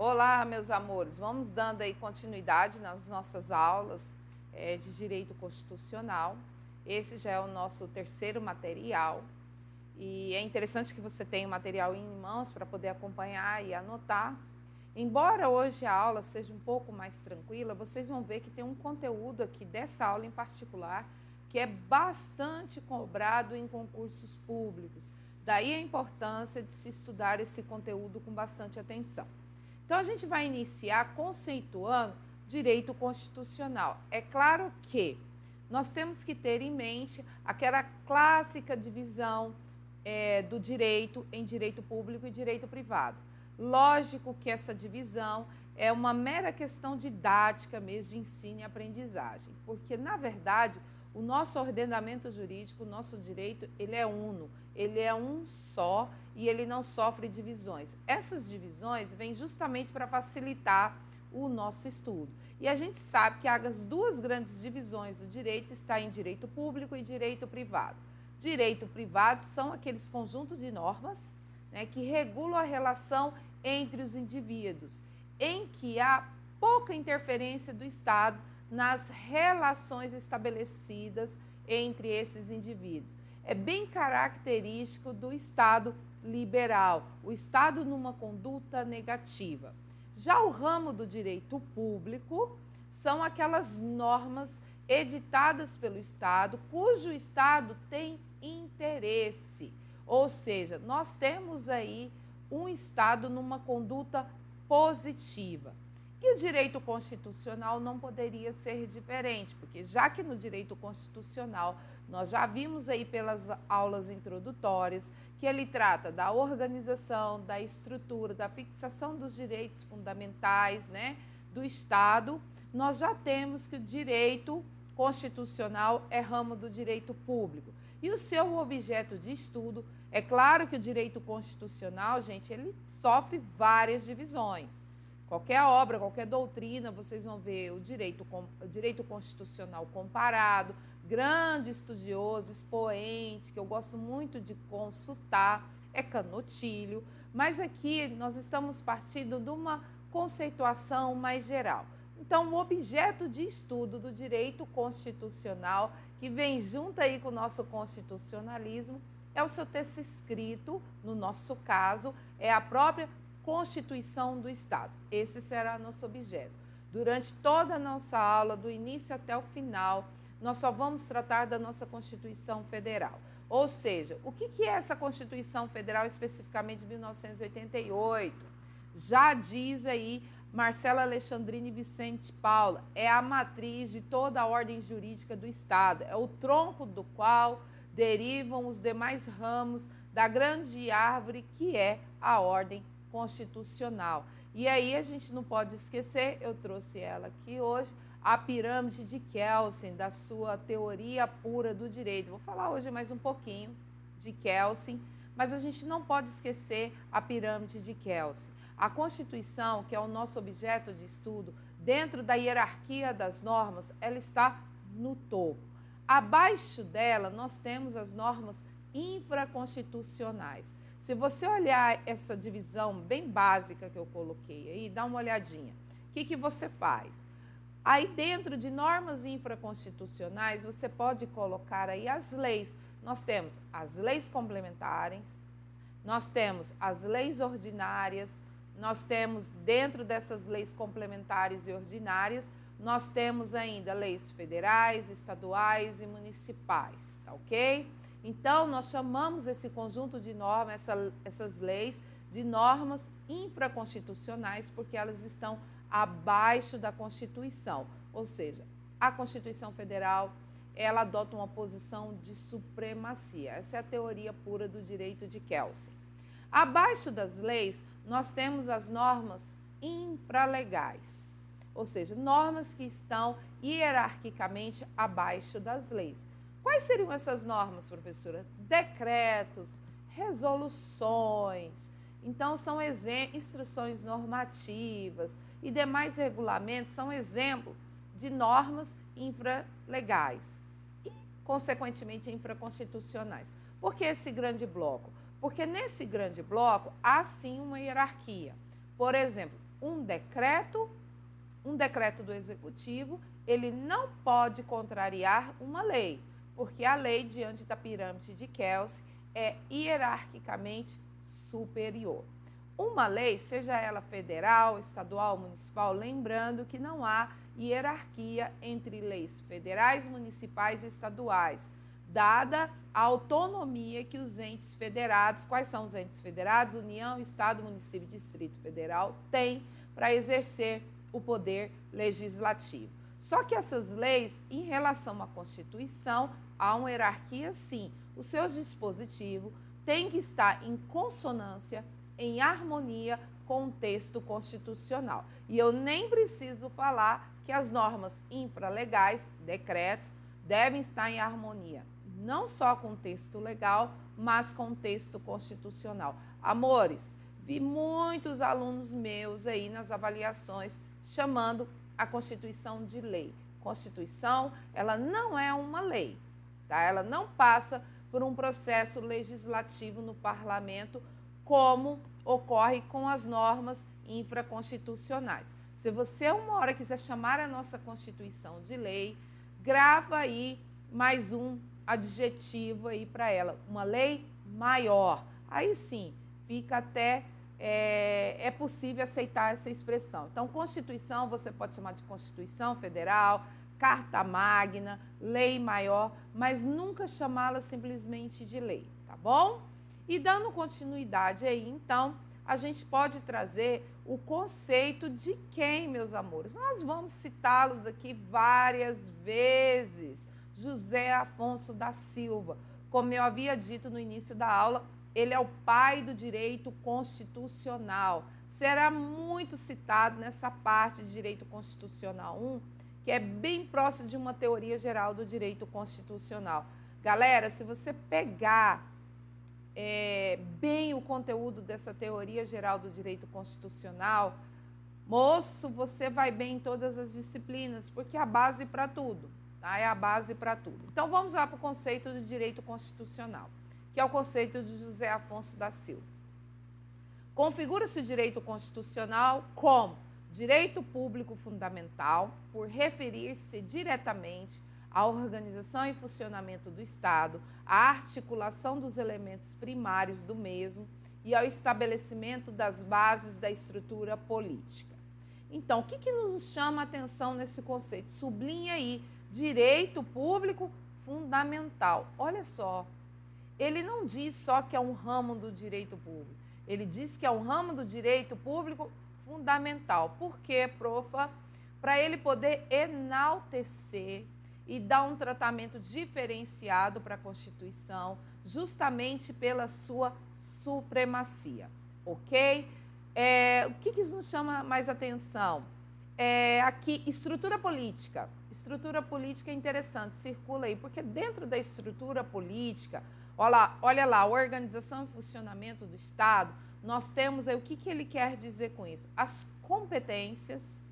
Olá, meus amores, vamos dando aí continuidade nas nossas aulas de Direito Constitucional. Esse já é o nosso terceiro material e é interessante que você tenha o material em mãos para poder acompanhar e anotar. Embora hoje a aula seja um pouco mais tranquila, vocês vão ver que tem um conteúdo aqui dessa aula em particular que é bastante cobrado em concursos públicos. Daí a importância de se estudar esse conteúdo com bastante atenção. Então, a gente vai iniciar conceituando direito constitucional. É claro que nós temos que ter em mente aquela clássica divisão do direito em direito público e direito privado. Lógico que essa divisão é uma mera questão didática mesmo, de ensino e aprendizagem, porque, na verdade, o nosso ordenamento jurídico, o nosso direito, ele é uno, ele é um só e ele não sofre divisões. Essas divisões vêm justamente para facilitar o nosso estudo. E a gente sabe que as duas grandes divisões do direito estão em direito público e direito privado. Direito privado são aqueles conjuntos de normas, né, que regulam a relação entre os indivíduos, em que há pouca interferência do Estado nas relações estabelecidas entre esses indivíduos. É bem característico do Estado liberal, o Estado numa conduta negativa. Já o ramo do direito público são aquelas normas editadas pelo Estado, cujo Estado tem interesse. Ou seja, nós temos aí um Estado numa conduta positiva. E o direito constitucional não poderia ser diferente, porque já que no direito constitucional nós já vimos aí pelas aulas introdutórias que ele trata da organização, da estrutura, da fixação dos direitos fundamentais, né, do Estado, nós já temos que o direito constitucional é ramo do direito público. E o seu objeto de estudo, é claro que o direito constitucional, gente, ele sofre várias divisões. Qualquer obra, qualquer doutrina, vocês vão ver o direito constitucional comparado, grande estudioso, expoente, que eu gosto muito de consultar, é Canotilho, mas aqui nós estamos partindo de uma conceituação mais geral. Então, o objeto de estudo do direito constitucional, que vem junto aí com o nosso constitucionalismo, é o seu texto escrito, no nosso caso, é a própria Constituição do Estado. Esse será nosso objeto. Durante toda a nossa aula, do início até o final, nós só vamos tratar da nossa Constituição Federal. Ou seja, o que é essa Constituição Federal, especificamente de 1988? Já diz aí Marcela Alexandrine Vicente Paula, é a matriz de toda a ordem jurídica do Estado, é o tronco do qual derivam os demais ramos da grande árvore que é a ordem constitucional. E aí a gente não pode esquecer, eu trouxe ela aqui hoje, a pirâmide de Kelsen, da sua teoria pura do direito. Vou falar hoje mais um pouquinho de Kelsen, mas a gente não pode esquecer a pirâmide de Kelsen. A Constituição, que é o nosso objeto de estudo, dentro da hierarquia das normas, ela está no topo. Abaixo dela, nós temos as normas infraconstitucionais. Se você olhar essa divisão bem básica que eu coloquei aí, dá uma olhadinha. O que você faz? Aí dentro de normas infraconstitucionais, você pode colocar aí as leis. Nós temos as leis complementares, nós temos as leis ordinárias, nós temos dentro dessas leis complementares e ordinárias, nós temos ainda leis federais, estaduais e municipais, tá ok? Então, nós chamamos esse conjunto de normas, essas leis, de normas infraconstitucionais, porque elas estão abaixo da Constituição. Ou seja, a Constituição Federal, ela adota uma posição de supremacia. Essa é a teoria pura do direito de Kelsen. Abaixo das leis, nós temos as normas infralegais, ou seja, normas que estão hierarquicamente abaixo das leis. Quais seriam essas normas, professora? Decretos, resoluções, então são instruções normativas e demais regulamentos são exemplo de normas infralegais e, consequentemente, infraconstitucionais. Por que esse grande bloco? Porque nesse grande bloco há sim uma hierarquia. Por exemplo, um decreto do Executivo, ele não pode contrariar uma lei, porque a lei, diante da pirâmide de Kelsey, é hierarquicamente superior. Uma lei, seja ela federal, estadual, municipal, lembrando que não há hierarquia entre leis federais, municipais e estaduais, dada a autonomia que os entes federados, quais são os entes federados? União, Estado, Município e Distrito Federal, têm para exercer o poder legislativo. Só que essas leis, em relação à Constituição, há uma hierarquia sim. Os seus dispositivos têm que estar em consonância, em harmonia com o texto constitucional. E eu nem preciso falar que as normas infralegais, decretos, devem estar em harmonia, não só com o texto legal, mas com o texto constitucional. Amores, vi muitos alunos meus aí nas avaliações chamando a Constituição de lei. Constituição, ela não é uma lei, tá? Ela não passa por um processo legislativo no parlamento, como ocorre com as normas infraconstitucionais. Se você uma hora quiser chamar a nossa Constituição de lei, grava aí mais um adjetivo aí para ela, uma lei maior. Aí sim, fica até é possível aceitar essa expressão. Então, Constituição, você pode chamar de Constituição Federal, Carta Magna, Lei Maior, mas nunca chamá-la simplesmente de lei, tá bom? E dando continuidade aí, então, a gente pode trazer o conceito de quem, meus amores? Nós vamos citá-los aqui várias vezes. José Afonso da Silva, como eu havia dito no início da aula, ele é o pai do direito constitucional. Será muito citado nessa parte de direito constitucional 1, que é bem próximo de uma teoria geral do direito constitucional. Galera, se você pegar bem o conteúdo dessa teoria geral do direito constitucional, moço, você vai bem em todas as disciplinas, porque é a base para tudo, tá? É a base para tudo. Então, vamos lá para o conceito do direito constitucional, que é o conceito de José Afonso da Silva. Configura-se o direito constitucional como direito público fundamental, por referir-se diretamente à organização e funcionamento do Estado, à articulação dos elementos primários do mesmo e ao estabelecimento das bases da estrutura política. Então, o que nos chama a atenção nesse conceito? Sublinha aí, direito público fundamental. Olha só, ele não diz só que é um ramo do direito público, ele diz que é um ramo do direito público fundamental. Por quê, profa? Para ele poder enaltecer e dar um tratamento diferenciado para a Constituição, justamente pela sua supremacia, ok? O que nos chama mais atenção? Aqui, estrutura política. Estrutura política é interessante, circula aí, porque dentro da estrutura política, olha lá, organização e funcionamento do Estado, nós temos aí, o que ele quer dizer com isso? As competências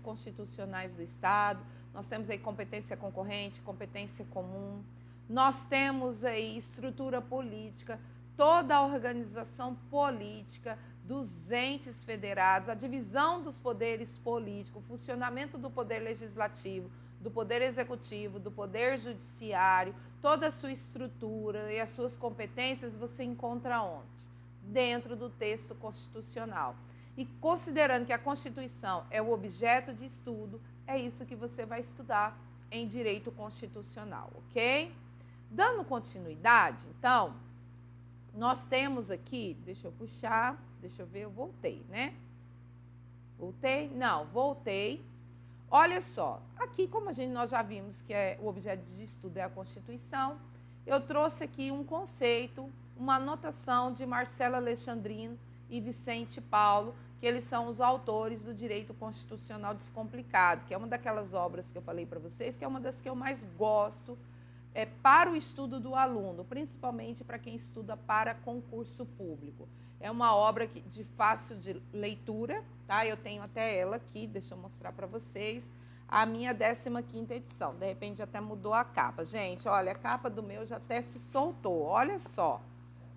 constitucionais do Estado, nós temos aí competência concorrente, competência comum, nós temos aí estrutura política, toda a organização política dos entes federados, a divisão dos poderes políticos, o funcionamento do poder legislativo, do poder executivo, do poder judiciário, toda a sua estrutura e as suas competências você encontra onde? Dentro do texto constitucional. E considerando que a Constituição é o objeto de estudo, é isso que você vai estudar em direito constitucional, ok? Dando continuidade, então, nós temos aqui, deixa eu puxar, deixa eu ver, eu voltei, né? Voltei? Não, voltei. Olha só, aqui como nós já vimos que o objeto de estudo é a Constituição, eu trouxe aqui um conceito, uma anotação de Marcelo Alexandrino e Vicente Paulo, que eles são os autores do Direito Constitucional Descomplicado, que é uma daquelas obras que eu falei para vocês, que é uma das que eu mais gosto para o estudo do aluno, principalmente para quem estuda para concurso público. É uma obra de fácil de leitura, tá? Eu tenho até ela aqui, deixa eu mostrar para vocês, a minha 15ª edição. De repente até mudou a capa. Gente, olha, a capa do meu já até se soltou, olha só,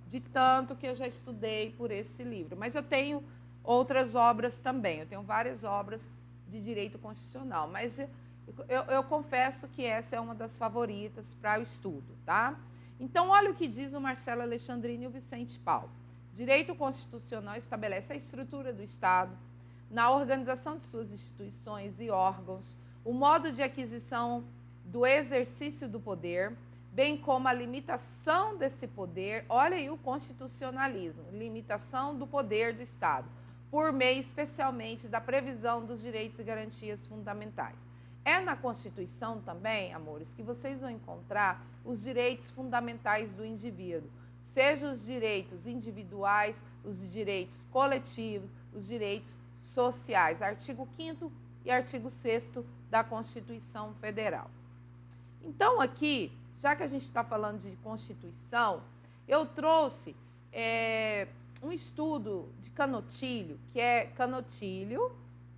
de tanto que eu já estudei por esse livro. Mas eu tenho outras obras também. Eu tenho várias obras de direito constitucional, mas eu confesso que essa é uma das favoritas para o estudo, tá? Então, olha o que diz o Marcelo Alexandrini e o Vicente Paulo. Direito constitucional estabelece a estrutura do Estado, na organização de suas instituições e órgãos, o modo de aquisição do exercício do poder, bem como a limitação desse poder, olha aí o constitucionalismo, limitação do poder do Estado, por meio especialmente da previsão dos direitos e garantias fundamentais. É na Constituição também, amores, que vocês vão encontrar os direitos fundamentais do indivíduo, seja os direitos individuais, os direitos coletivos, os direitos sociais, artigo 5º e artigo 6º da Constituição Federal. Então, aqui, já que a gente está falando de Constituição, eu trouxe um estudo de Canotilho, que Canotilho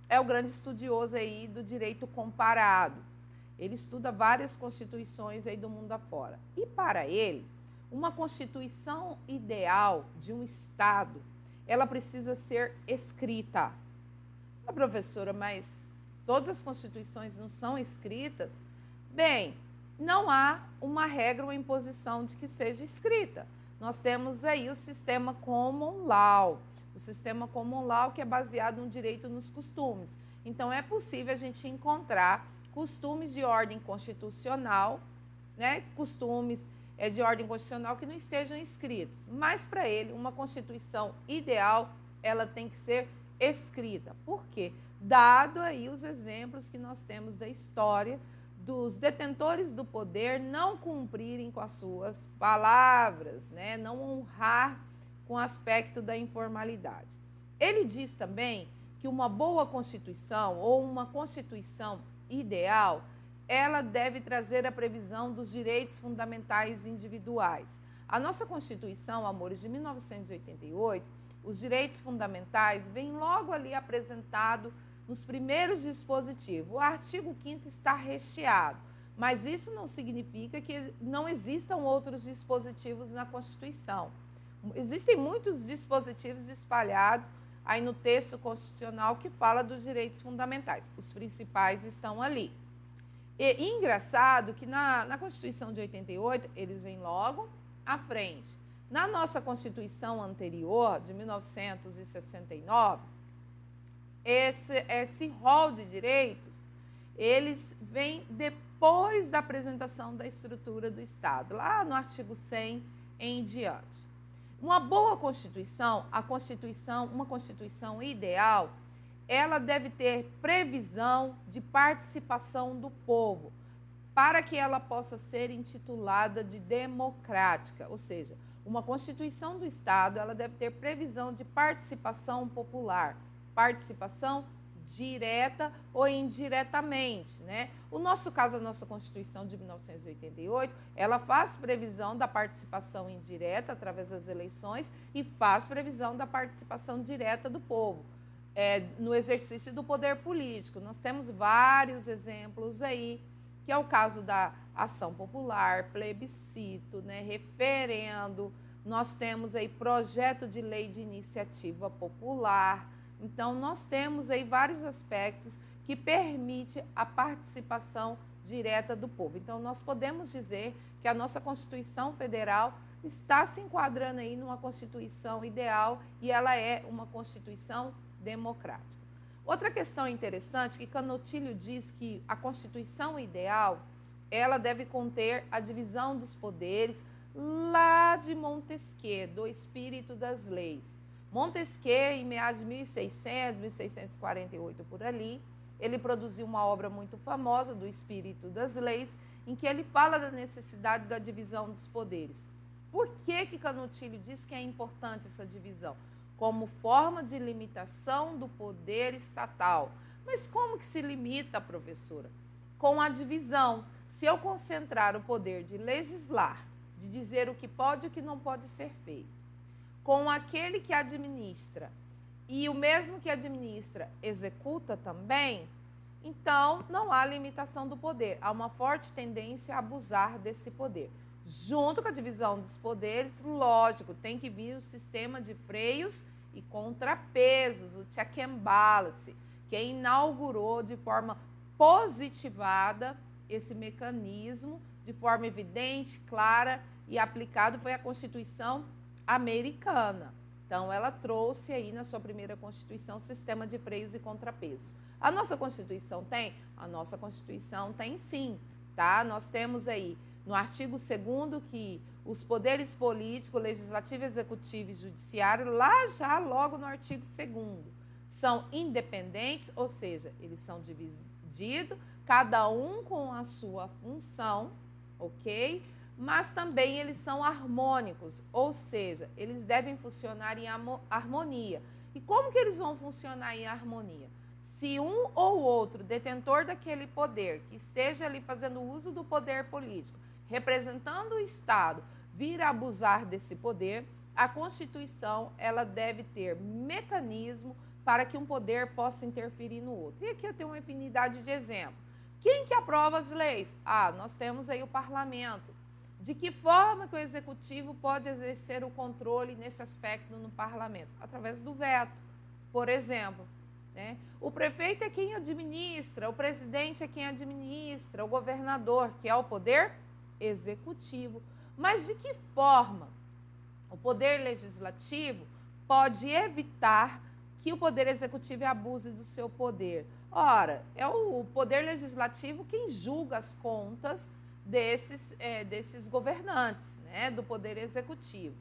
é o grande estudioso aí do direito comparado. Ele estuda várias constituições aí do mundo afora. E para ele, uma constituição ideal de um Estado, ela precisa ser escrita. Ah, professora, mas todas as constituições não são escritas? Bem, não há uma regra ou imposição de que seja escrita. Nós temos aí o sistema common law. O sistema common law que é baseado no direito nos costumes. Então, é possível a gente encontrar costumes de ordem constitucional, né? Costumes de ordem constitucional que não estejam escritos. Mas, para ele, uma constituição ideal, ela tem que ser escrita. Por quê? Dado aí os exemplos que nós temos da história dos detentores do poder não cumprirem com as suas palavras, né? Não honrar com o aspecto da informalidade. Ele diz também que uma boa Constituição ou uma Constituição ideal, ela deve trazer a previsão dos direitos fundamentais individuais. A nossa Constituição, amores, de 1988, os direitos fundamentais vêm logo ali apresentado nos primeiros dispositivos. O artigo 5º está recheado, mas isso não significa que não existam outros dispositivos na Constituição. Existem muitos dispositivos espalhados aí no texto constitucional que fala dos direitos fundamentais. Os principais estão ali. E engraçado que na Constituição de 88, eles vêm logo à frente. Na nossa Constituição anterior, de 1969, esse rol de direitos, eles vêm depois da apresentação da estrutura do Estado, lá no artigo 100 em diante. Uma boa Constituição, uma Constituição ideal, ela deve ter previsão de participação do povo, para que ela possa ser intitulada de democrática, ou seja, uma Constituição do Estado, ela deve ter previsão de participação popular, participação direta ou indiretamente, né? O nosso caso, a nossa Constituição de 1988, ela faz previsão da participação indireta através das eleições e faz previsão da participação direta do povo no exercício do poder político. Nós temos vários exemplos aí, que é o caso da ação popular, plebiscito, né, referendo, nós temos aí projeto de lei de iniciativa popular. Então, nós temos aí vários aspectos que permitem a participação direta do povo. Então, nós podemos dizer que a nossa Constituição Federal está se enquadrando aí numa Constituição ideal e ela é uma Constituição democrática. Outra questão interessante que Canotilho diz que a Constituição ideal, ela deve conter a divisão dos poderes lá de Montesquieu, do espírito das leis. Montesquieu, em meados de 1600, 1648, por ali, ele produziu uma obra muito famosa do Espírito das Leis, em que ele fala da necessidade da divisão dos poderes. Por que Canotilho diz que é importante essa divisão? Como forma de limitação do poder estatal. Mas como que se limita, professora? Com a divisão. Se eu concentrar o poder de legislar, de dizer o que pode e o que não pode ser feito, com aquele que administra e o mesmo que administra executa também, então não há limitação do poder. Há uma forte tendência a abusar desse poder. Junto com a divisão dos poderes, lógico, tem que vir o sistema de freios e contrapesos, o check and balance. Quem inaugurou de forma positivada esse mecanismo, de forma evidente, clara e aplicada, foi a Constituição americana. Então, ela trouxe aí na sua primeira Constituição o sistema de freios e contrapesos. A nossa Constituição tem? A nossa Constituição tem sim, tá? Nós temos aí no artigo 2º que os poderes político, legislativo, executivo e judiciário, lá já logo no artigo 2º, são independentes, ou seja, eles são divididos, cada um com a sua função, ok? Mas também eles são harmônicos, ou seja, eles devem funcionar em harmonia. E como que eles vão funcionar em harmonia? Se um ou outro detentor daquele poder, que esteja ali fazendo uso do poder político, representando o Estado, vir a abusar desse poder, a Constituição ela deve ter mecanismo para que um poder possa interferir no outro. E aqui eu tenho uma infinidade de exemplos. Quem que aprova as leis? Nós temos aí o parlamento. De que forma que o executivo pode exercer o controle nesse aspecto no parlamento? Através do veto, por exemplo. Né? O prefeito é quem administra, o presidente é quem administra, o governador, que é o poder executivo. Mas de que forma o poder legislativo pode evitar que o poder executivo abuse do seu poder? Ora, é o poder legislativo quem julga as contas desses governantes, né, do poder executivo.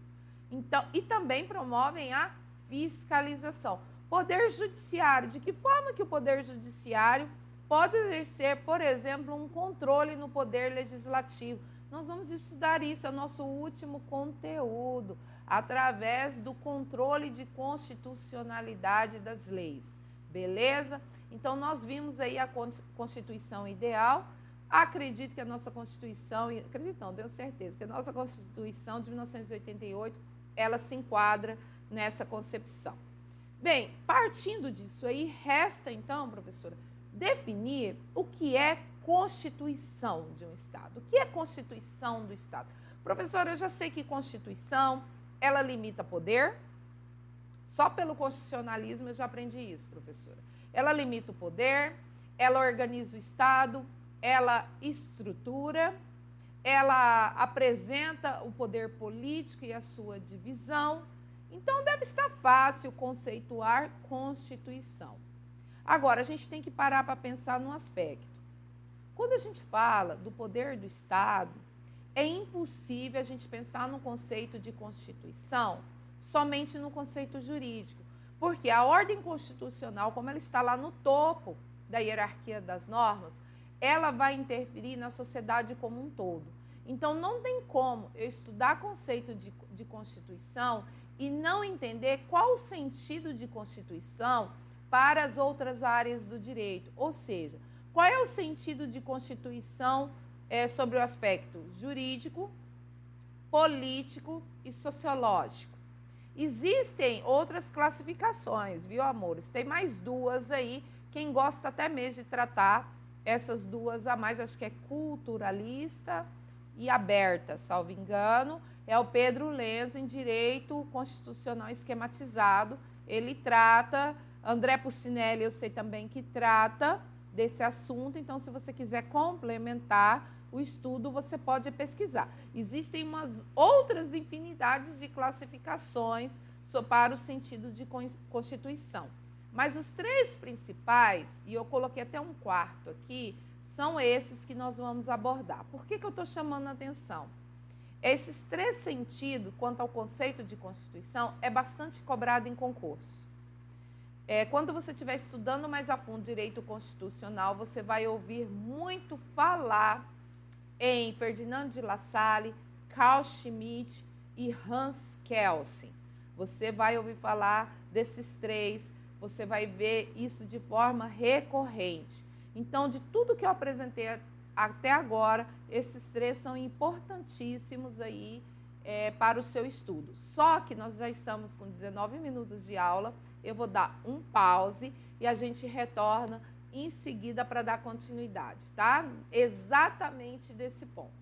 Então, e também promovem a fiscalização. Poder judiciário, de que forma que o poder judiciário pode exercer, por exemplo, um controle no poder legislativo? Nós vamos estudar isso, é o nosso último conteúdo, através do controle de constitucionalidade das leis, beleza? Então, nós vimos aí a Constituição ideal. Acredito que a nossa Constituição, acredito não, tenho certeza, que a nossa Constituição de 1988, ela se enquadra nessa concepção. Bem, partindo disso aí, resta então, professora, definir o que é Constituição de um Estado. O que é Constituição do Estado? Professora, eu já sei que Constituição, ela limita poder. Só pelo constitucionalismo eu já aprendi isso, professora. Ela limita o poder, ela organiza o Estado, ela estrutura, ela apresenta o poder político e a sua divisão. Então, deve estar fácil conceituar Constituição. Agora, a gente tem que parar para pensar num aspecto. Quando a gente fala do poder do Estado, é impossível a gente pensar no conceito de Constituição somente no conceito jurídico, porque a ordem constitucional, como ela está lá no topo da hierarquia das normas, ela vai interferir na sociedade como um todo. Então, não tem como eu estudar conceito de Constituição e não entender qual o sentido de Constituição para as outras áreas do direito. Ou seja, qual é o sentido de Constituição sobre o aspecto jurídico, político e sociológico. Existem outras classificações, viu, amores? Tem mais duas aí, quem gosta até mesmo de tratar essas duas a mais, acho que é culturalista e aberta, salvo engano, é o Pedro Lenz, em Direito Constitucional Esquematizado. Ele trata, André Pucinelli eu sei também que trata desse assunto, então se você quiser complementar o estudo, você pode pesquisar. Existem umas outras infinidades de classificações para o sentido de Constituição. Mas os três principais, e eu coloquei até um quarto aqui, são esses que nós vamos abordar. Por que eu estou chamando a atenção? Esses três sentidos, quanto ao conceito de Constituição, é bastante cobrado em concurso. Quando você estiver estudando mais a fundo direito constitucional, você vai ouvir muito falar em Ferdinand de La Salle, Carl Schmitt e Hans Kelsen. Você vai ouvir falar desses três, você vai ver isso de forma recorrente. Então, de tudo que eu apresentei até agora, esses três são importantíssimos aí para o seu estudo. Só que nós já estamos com 19 minutos de aula, eu vou dar um pause e a gente retorna em seguida para dar continuidade, tá? Exatamente desse ponto.